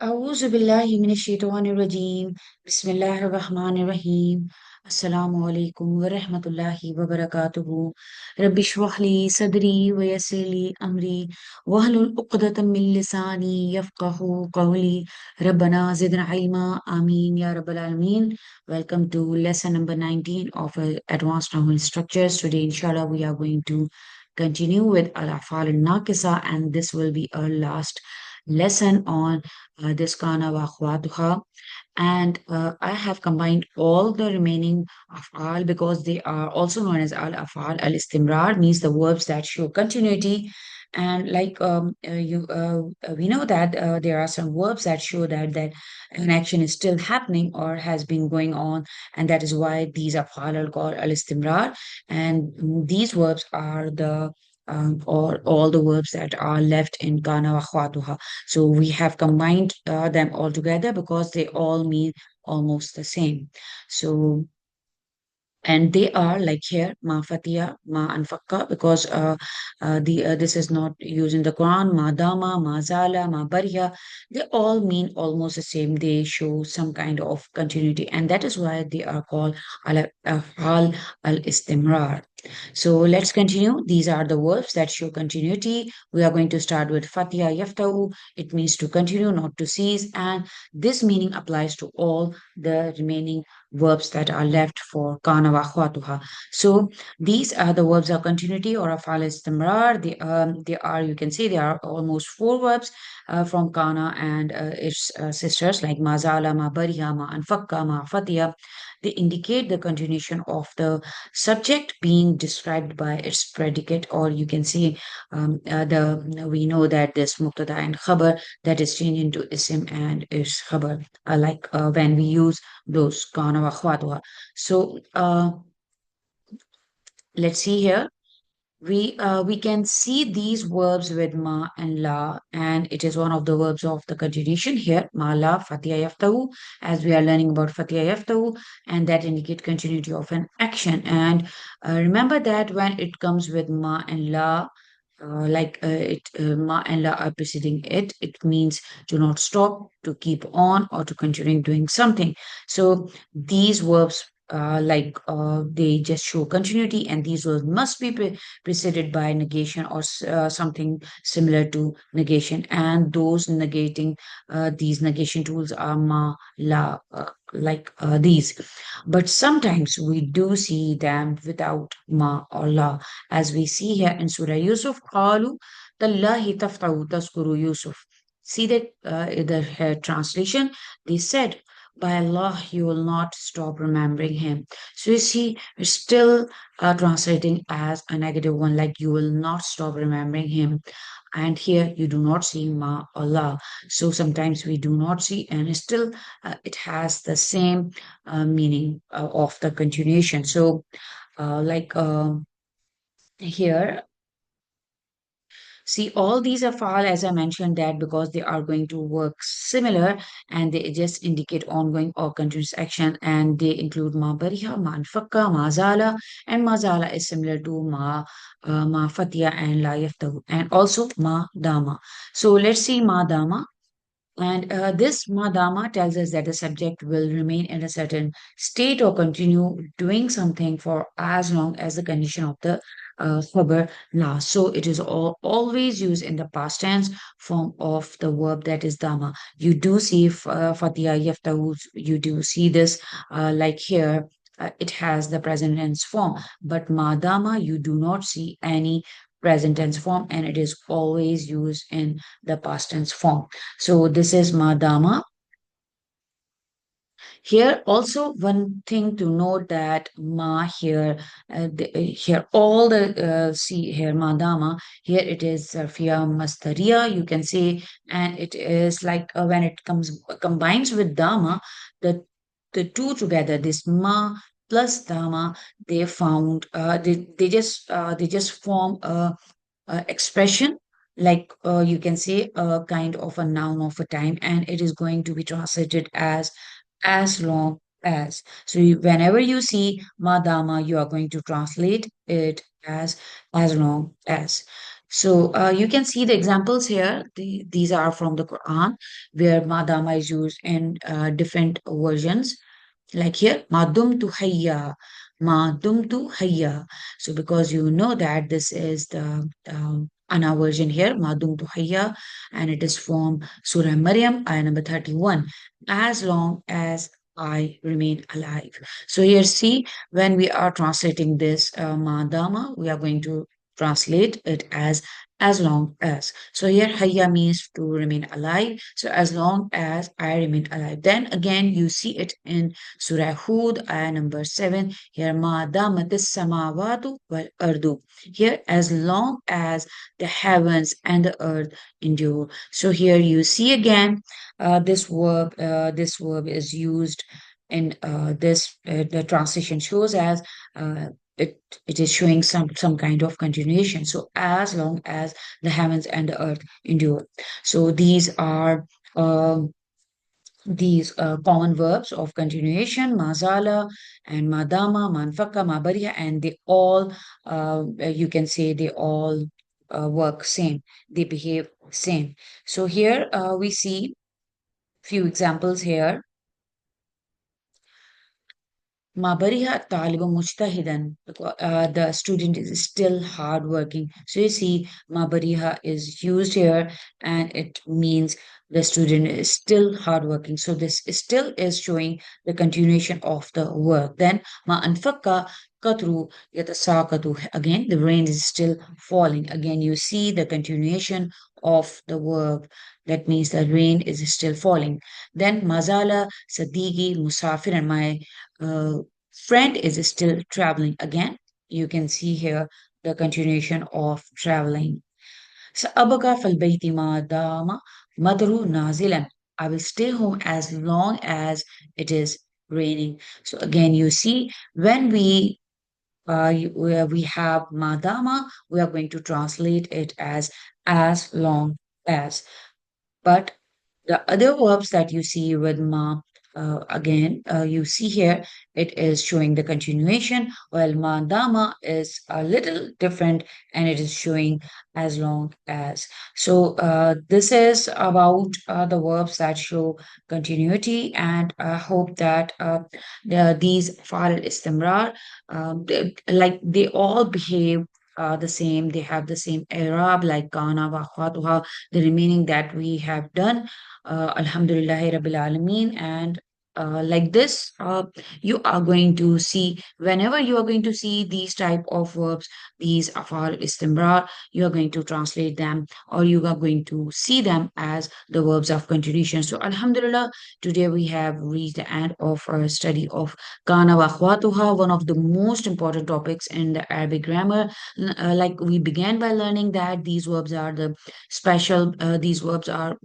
أعوذ بالله من الشيطان الرجيم بسم الله الرحمن الرحيم السلام عليكم ورحمة الله وبركاته رب اشرح لي صدري ويسر لي أمري واحلل عقدة من لساني يفقه قولي ربنا زدنا علما آمين يا رب العالمين. Welcome to lesson number 19 of advanced Nahwu structures. Today inshallah we are going to continue with al-af'al al-naqisa, and this will be our last lesson on this kana wa akhwatuha. And I have combined all the remaining af'al because they are also known as al af'al. Al istimrar means the verbs that show continuity. And like we know that there are some verbs that show that an action is still happening or has been going on, and that is why these af'al are called al istimrar. And these verbs are the or all the verbs that are left in kana wa akhwatuha. So we have combined them all together because they all mean almost the same. So, and they are like here ma fatiya, ma anfakka, because the this is not used in the Quran. Ma dama, ma zala, ma bariya, they all mean almost the same. They show some kind of continuity, and that is why they are called al istimrar. So let's continue. These are the verbs that show continuity. We are going to start with Fatiha yaftau. It means to continue, not to cease. And this meaning applies to all the remaining verbs that are left for kana wa akhwatuha. So these are the verbs of continuity or afal istimrar. They are, you can say, they are almost four verbs from kana and its sisters like mazala, ma bariha, ma anfakka, ma fatiha. They indicate the continuation of the subject being described by its predicate, or you can see the we know that this mubtada and khabar that is changed into isim and is khabar, like when we use those kana wa akhwatuha. So let's see here. We can see these verbs with ma and la, and it is one of the verbs of the conjugation here. Ma la fatiha yaftahu, as we are learning about fatiha yaftahu, and that indicate continuity of an action. And remember that when it comes with ma and la, ma and la are preceding it, it means to not stop, to keep on, or to continue doing something. So these verbs they just show continuity, and these verbs must be preceded by negation or something similar to negation, and those negating these negation tools are ma la, these. But sometimes we do see them without ma or la, as we see here in Surah Yusuf. قالوا تالله تفتح تذكر Yusuf. See that the translation, they said, by Allah, you will not stop remembering him. So you see, it's still translating as a negative one, like you will not stop remembering him. And here you do not see ma Allah. So sometimes we do not see, and still it has the same meaning of the continuation. So, here, see, all these are file, as I mentioned, that because they are going to work similar and they just indicate ongoing or continuous action, and they include ma bariha, ma anfakka, ma zala, and ma zala is similar to ma fatiha and la yaftahu, and also ma dama. So let's see ma dama. And this madama tells us that the subject will remain in a certain state or continue doing something for as long as the condition of the khabar lasts. So it is always used in the past tense form of the verb that is dama. You do see fatiha yaftahu, you do see this like here. It has the present tense form, but madama you do not see any present tense form, and it is always used in the past tense form. So this is madama. Here also one thing to note that ma here, here all the see here madama, here it is sarfiya mastariya, you can say, and it is like when it combines with dama, the two together, this ma plus dama, they found they just form a expression, like you can say a kind of a noun of a time, and it is going to be translated as long as. So whenever you see madama, you are going to translate it as long as. So you can see the examples here. These are from the Quran, where madama is used in different versions. Like here, ma dumtu hayya, ma dumtu hayya. So because you know that this is the Ana version here, ma dumtu hayya, and it is from Surah Maryam, ayah number 31. As long as I remain alive. So here, see, when we are translating this ma dama, we are going to translate it as long as. So here hayya means to remain alive. So as long as I remain alive. Then again you see it in Surah Hud, ayah number 7. Here ma damatis samawatu wal ardu. Here as long as the heavens and the earth endure. So here you see again this verb is used in this the translation shows as uh, it it is showing some kind of continuation. So as long as the heavens and the earth endure. So um, these common verbs of continuation, mazala and madama, manfaka, mabariya, and they all you can say they all work same. They behave same. So here we see few examples here. Ma bariha talibu mujtahidan. The student is still hardworking. So you see, ma bariha is used here, and it means the student is still hardworking. So this still is showing the continuation of the work. Then ma anfaka katru yatasakatu. Again, the rain is still falling. Again, you see the continuation of the work. That means the rain is still falling. Then mazala sadiki musafir, and my friend is still traveling. Again, you can see here the continuation of traveling. سأبقى في البيت ما دام مطر نازلا. I will stay home as long as it is raining. So again, you see when we have madama, we are going to translate it as long as. But the other verbs that you see with ma, again, you see here, it is showing the continuation, while ma dama is a little different and it is showing as long as. So this is about the verbs that show continuity, and I hope that these fa'al istimrar, like they all behave the same. They have the same Arab like kana wa akhwatuha, the remaining that we have done. Alhamdulillahi Rabbil Alameen. And like this, you are going to see whenever you are going to see these type of verbs, these afar istimrar, you are going to translate them or you are going to see them as the verbs of continuation. So Alhamdulillah, today we have reached the end of our study of kana wa akhwatuha, one of the most important topics in the Arabic grammar. Like we began by learning that these verbs are the special. These verbs are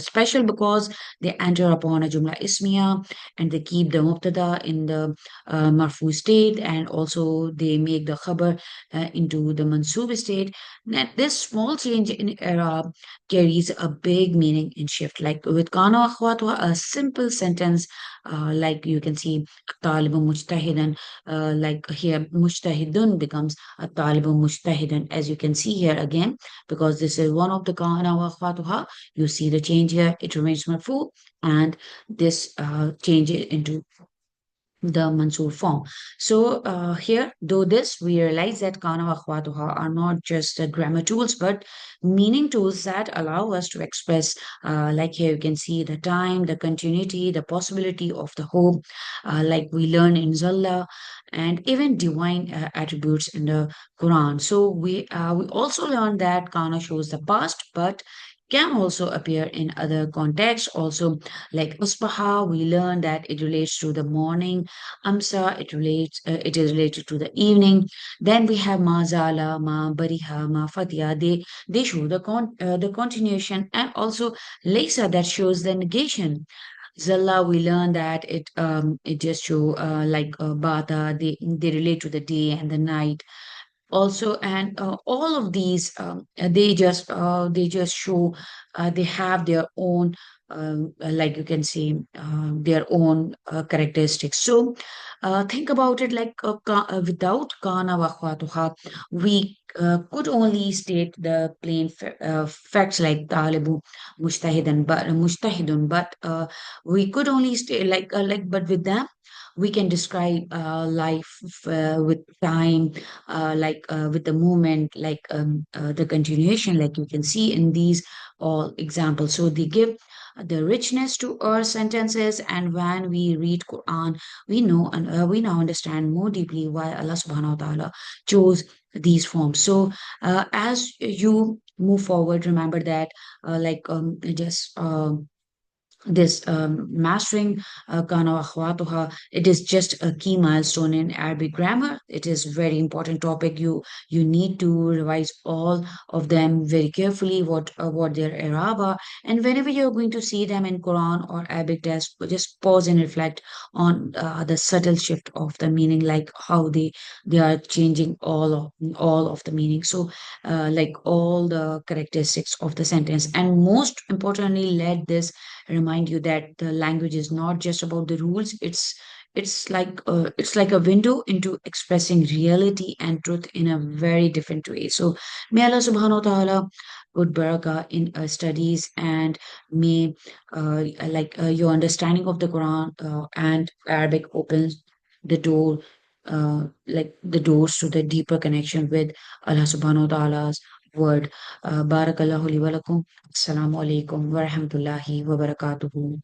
special because they enter upon a jumla ismiya and they keep the mubtada in the marfu state, and also they make the khabar into the mansub state. Now, this small change in Arab carries a big meaning in shift. Like with kana akhwatwa, a simple sentence like you can see talibu mujtahidan, like here mujtahidun becomes a talibu mujtahidan, as you can see here again, because this is one of the kana wa akhwatuha. You see the change here, it remains marfu, and this changes into the Mansoor form. So here, though this, we realize that kana wa akhwatuha are not just grammar tools, but meaning tools that allow us to express, like here you can see the time, the continuity, the possibility of the hope, like we learn in Zalla, and even divine attributes in the Quran. So we also learn that kana shows the past, but can also appear in other contexts also, like usbaha we learn that it relates to the morning, amsa it is related to the evening. Then we have mazala, ma bariha, ma fatia, they show the continuation, and also laysa that shows the negation. Zalla, we learn that it just show like bata, they relate to the day and the night also. And all of these they just show they have their own like you can see their own characteristics. So think about it like without kana wa akhwatuha, we could only state the plain facts like talibu mujtahidun, but we could only state but with them we can describe life with time, with the movement, the continuation, like you can see in these all examples. So they give the richness to our sentences, and when we read Quran, we now understand more deeply why Allah Subhanahu wa Taala chose these forms. So as you move forward, remember that just this mastering kana wa akhwatuha, it is just a key milestone in Arabic grammar. It is very important topic. You need to revise all of them very carefully, what their i'rab are, and whenever you're going to see them in Quran or Arabic text, just pause and reflect on the subtle shift of the meaning, like how they are changing all of the meaning. So like all the characteristics of the sentence, and most importantly, let this remind you that the language is not just about the rules. It's like a window into expressing reality and truth in a very different way. So may Allah Subhanahu wa Taala put barakah in studies, and may your understanding of the Quran and Arabic opens the door, the doors to the deeper connection with Allah Subhanahu wa Taala's word. Barakallahu li wa lakum. Assalamu alaikum wa rahmatullahi wa barakatuhu.